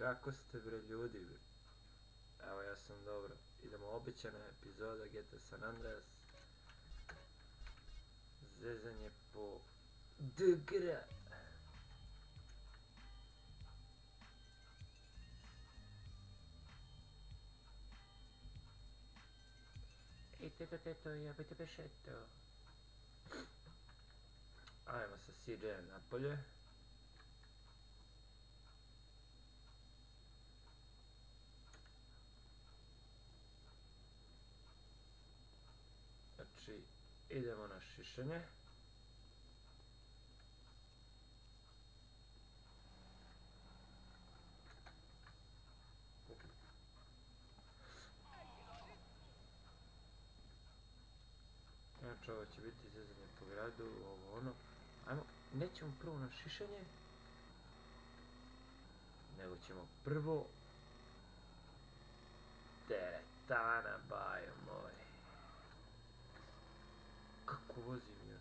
Kako ste bre ljudi bre? Evo ja sam dobro. Idemo obećana epizoda GTA San Andreas. Zezanje po DGR. Ej teto, ja bi tebe šetao. Ajmo sa CJ-em napolje. Znači, idemo na šišanje. Znači, ovo će biti zezanje po gradu, ovo ono. Ajmo, nećemo prvo na šišanje, nego ćemo prvo teretana, bajo moj. Kako vozim ja?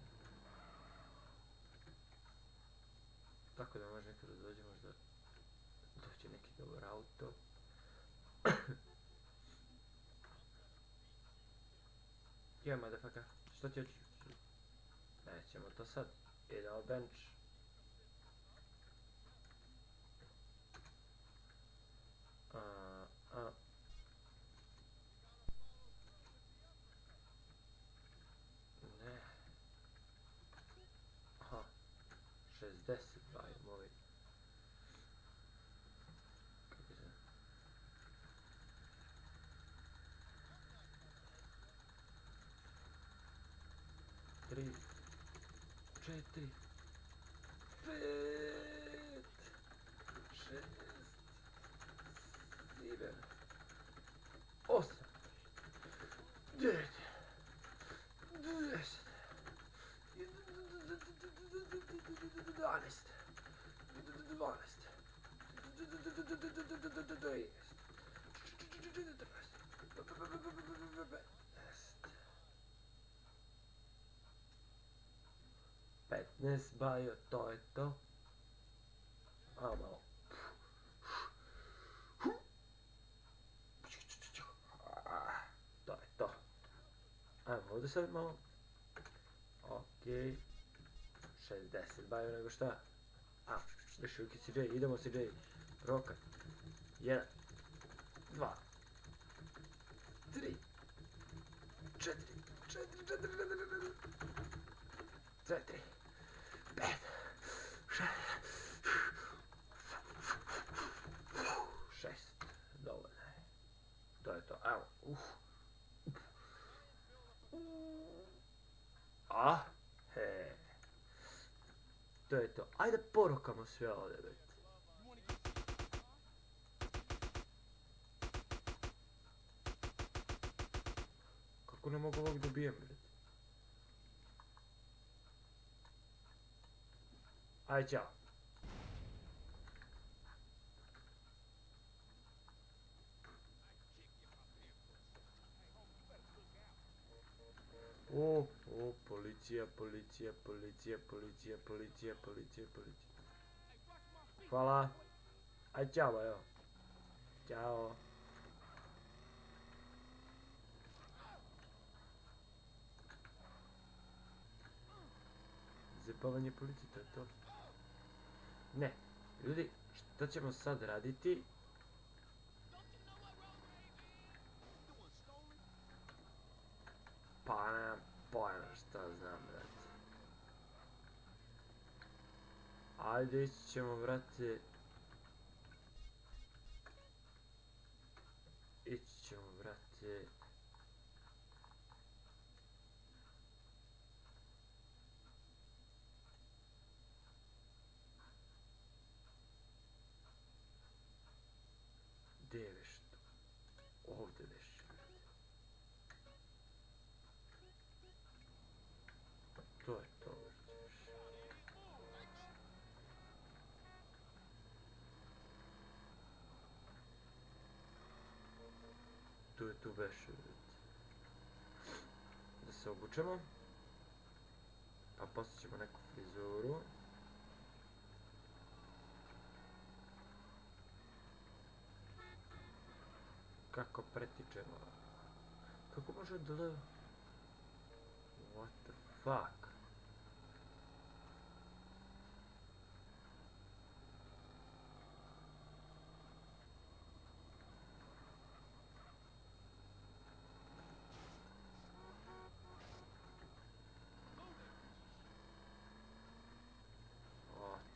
Tako da može nekada dođe, možda doće neki dobar auto. Ja, motherfucker, što ti hoćeš? Nećemo to sad, idemo bench. Ne. Aha, 60 bajo moj. Kako se... 3, 4, 5, 6, 7, 8, 9, 10, 12, 15 bajo, to je to. A malo. To je to. Ajmo ovdje sad malo. Okej. 60 bajo nego šta. A, više uki CJ, idemo CJ. Roka. 1, 2, 3, 4, 5, 6, dovoljno je. To je to, evo, he. To je to, ajde porokamo sve ovdje, bet. Kako ne mogu ovog dobijem, bet? Ajde, čao. Policija. Hvala. Ajde, čao, evo. Ćao. Zapavanje policije, to je to. Ne, ljudi, što ćemo sad raditi? Pa nemam pojma šta znam, brate. Ajde, ići ćemo, brate. Gdje je već to? Ovdje već. To je to, brate. Tu je tu već, brate. Da se obučemo. Pa poslije ćemo neku frizuru. Kako pretičemo? Kako može da... What the fuck?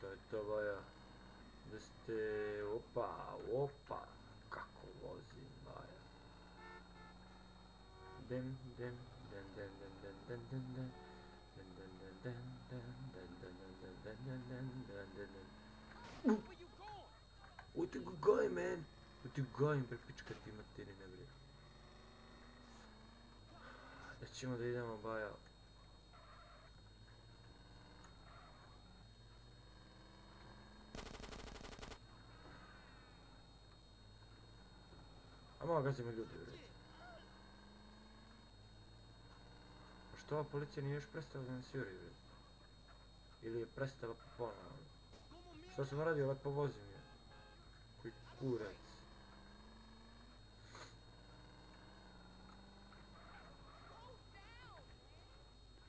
To je to, baja. Da ste... Opa. Kako vozim, baja. Dim, dim, den, den, den, den, den, den, den. Den, den, den, den, den, den, den, den, den, den, den, den, den. What you going, man? What you going, bre, pička ti materine, bre. Da ćemo da idemo, baja. A malo gazimo ljudi, bre. A što ova policija nije još prestala da nas juri, bre? Ili je prestala ponovno? Što sam radio, lepo vozim je. Koji kurac.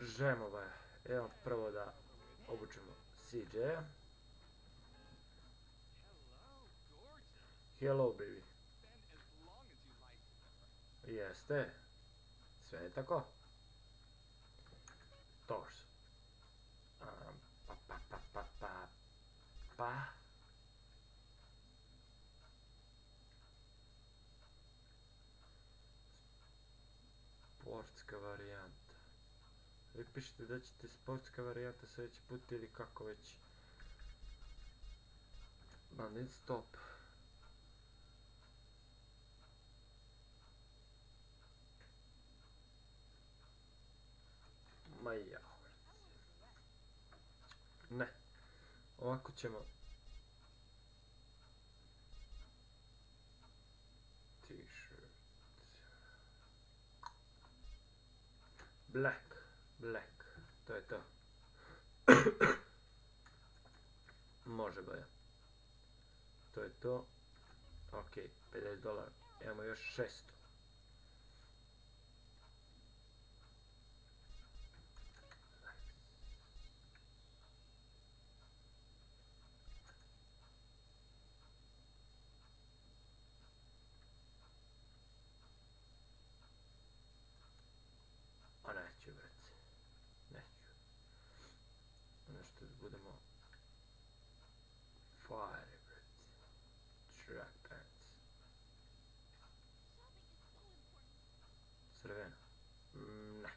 Žemo, baja. Evo prvo da obučemo CJ-a. Hello, baby. Jeste. Sve je tako. Torso. Pa. Sportska varijanta. Vi pišete da ćete sportska varijanta sljedeći put ili kako već. Bandit stop. Ma ja. Ne. Ovako ćemo. T-shirt. Black. To je to. Može, baja. To je to. Ok, $50. Imamo još 600. A neću, brate. Neću. Ono što budemo... Fire, brate. Track pants. Crveno. Ne.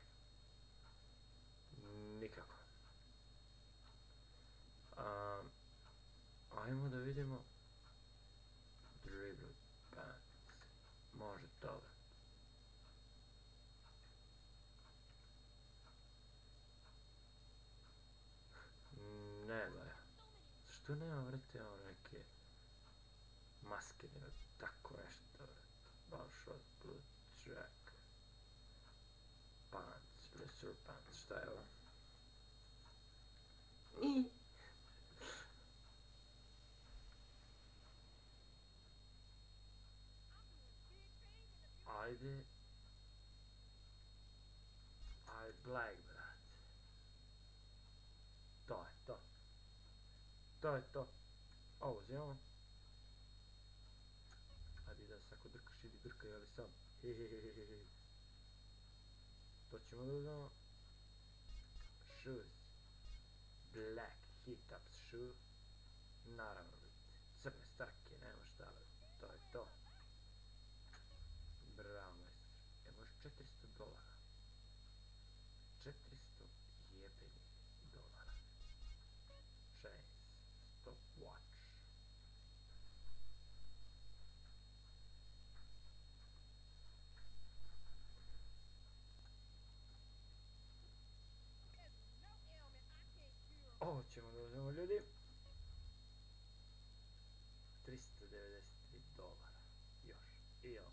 Nikako. Ajmo da vidimo. Dribble pants. Može to. Ne, baja. Zašto nema, vrete, ono neke maske, nema tako nešto, vrete. Baš od blue track. Pants, blue pants, šta je ovo? Ajde. Aj, black, brat. To je to. To je to. Ovo uzimamo. Adidas, ako drkaš, idi drkaj, ali sam. Hehehehe. To ćemo da uzmemo. Shoes. Black hit-ups shoe. Naravno, crne starke, nema šta, to je to. Bravo, majstor. Evo još $400. 400 jebenih dolara. Chains. Stopwatch. Ovo ćemo da uzmemo, ljudi. $393. Još. I ovo.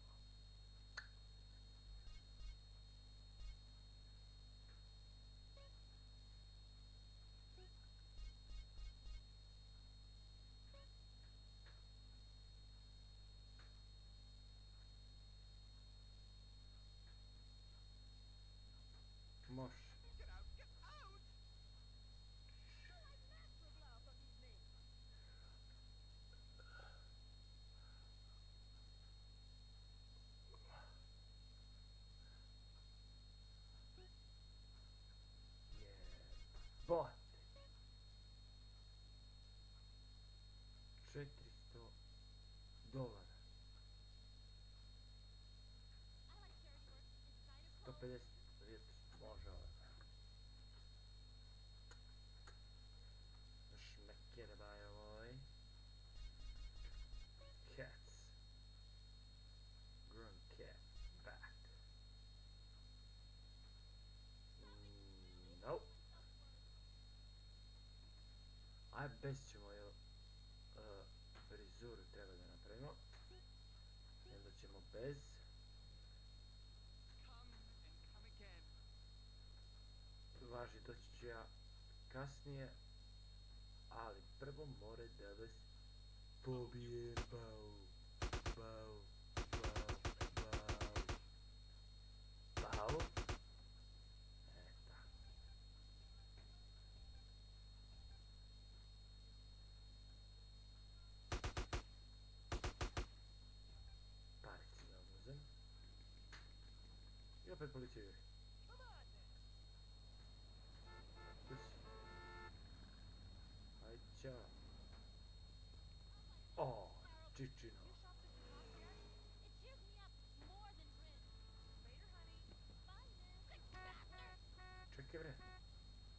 dolara. 150 vidite, može ovo. Šmeker baj ovoj. Cats. Grunt cat. Back. Nope. Aj bez ćemo jel frizuru treba da napravimo. I onda ćemo bez. Važi, doći ću ja kasnije, ali prvo more da vas pobijem. Bau, bau, bau, bau. Bau. Tako. Parici da odmuzem. I opet policija juri. Aj, ćao. O, čičino. Čekaj bre,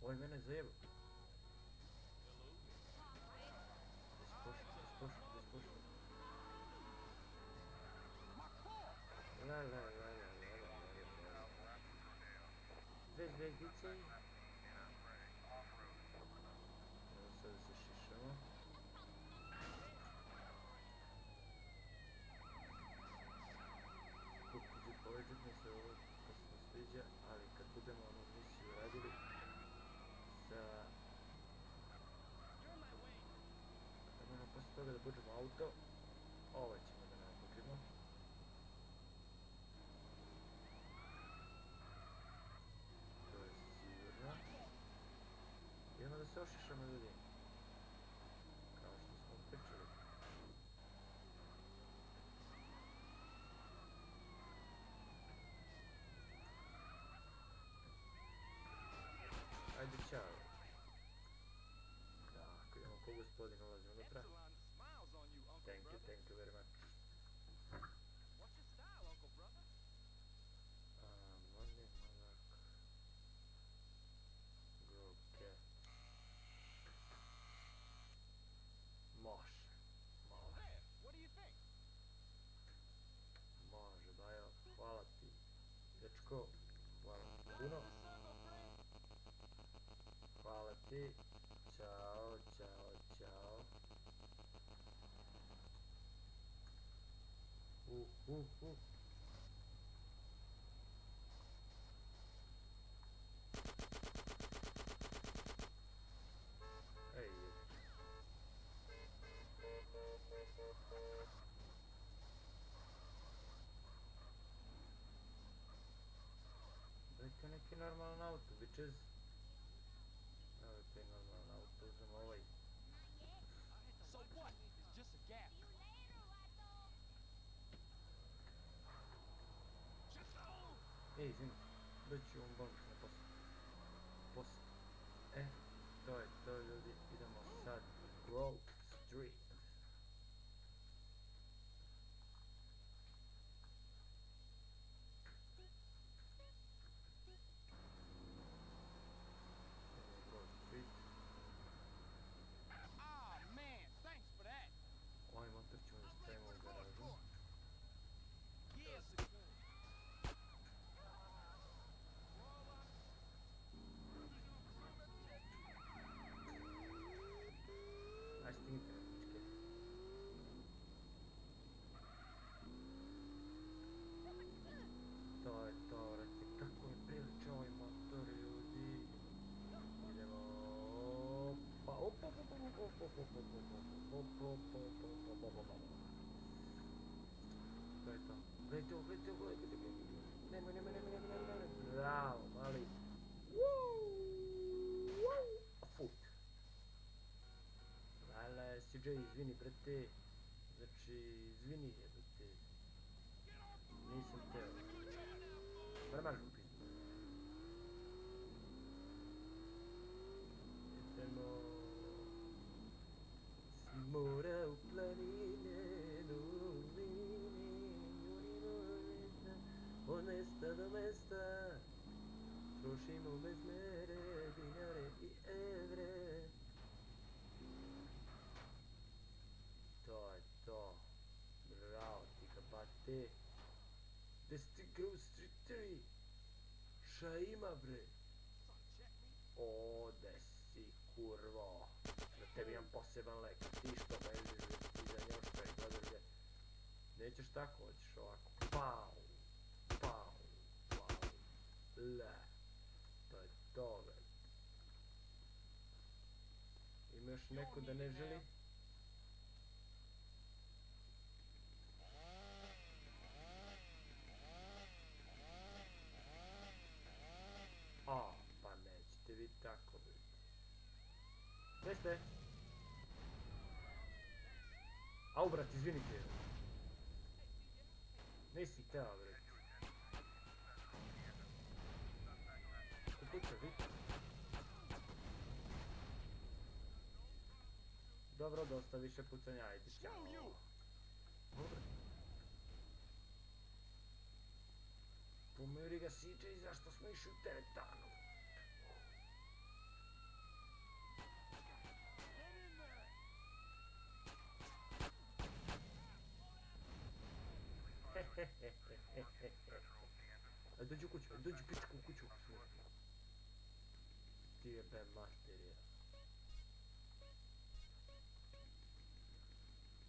ovaj mene zajebu. Despošli. La. Bez vegice. Evo sad da se šišamo. Kukuđu poveđut mi se ovo posle sviđa, ali kad budemo onu misiju radili sa... Posle toga da buđemo auto, ovaj ćemo da nabuđemo. To je sigurno. Idemo da se ošišamo ljudi. Kao što smo pričali. Ajde, čao. Tako, idemo ko gospodin ulazi unutra. Thank you very much. Money, Monarch. Grow cat. Može. Može, Bajo. Hvala ti. Dečko, hvala ti puno. Hvala ti. Ćao. Ej. Dajte neki normalan auto, bitches. Dajte normalan auto, uzem ovaj. Ej, izvini, doći u ovom bonus na posao. To je to ljudi, idemo sad Grove Street. Ovaj motor ćemo da stavimo u garažu. Aj stignite me, pičke. To je to, vrati, kako mi priliče ovaj motor, ljudi. Idemo, pa, to je to. Gledajte ovo, nemoj, bravo, mali. Fut. Ale, CJ, izvini, brate. Znači, izvini, jebate. Nisam teo. Vremaš u pizdu. Idemo s mora u planine, no. mesta do mesta, trošimo mezmere, dinare i evre. To je to. Bravo ti kapate. Gde si ti Grocery 3? Šta ima bre? O, gde si kurvo? Za tebi imam poseban lek. Ti što bežiš, ti za njoška i gledaš gdje. Nećeš tako, hoćeš ovako. Pau, pau, pau. Le. To je to, bre. Ima još neko da ne želi? A, pa nećete vi tako biti. Gdje ste? Au, brat, izvinite. Nisi teo, brat. Ko puca, vi? Dobro, dosta više pucanja, ajde, ćao. Dobro. Pomeri ga CJ, zašto smo išli u teretanu? Ajde, dođi u kuću, ajde, dođi pičku u kuću. Ti jebe materija.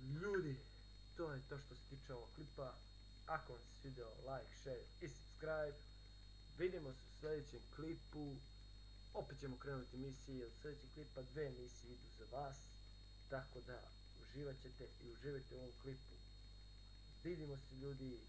Ljudi, to je to što se tiče ovog klipa. Ako vam se svidio, like, share i subscribe. Vidimo se u sljedećem klipu. Opet ćemo krenuti misije, od sljedećeg klipa 2 misije idu za vas. Tako da uživat ćete i uživajte u ovom klipu. Vidimo se ljudi.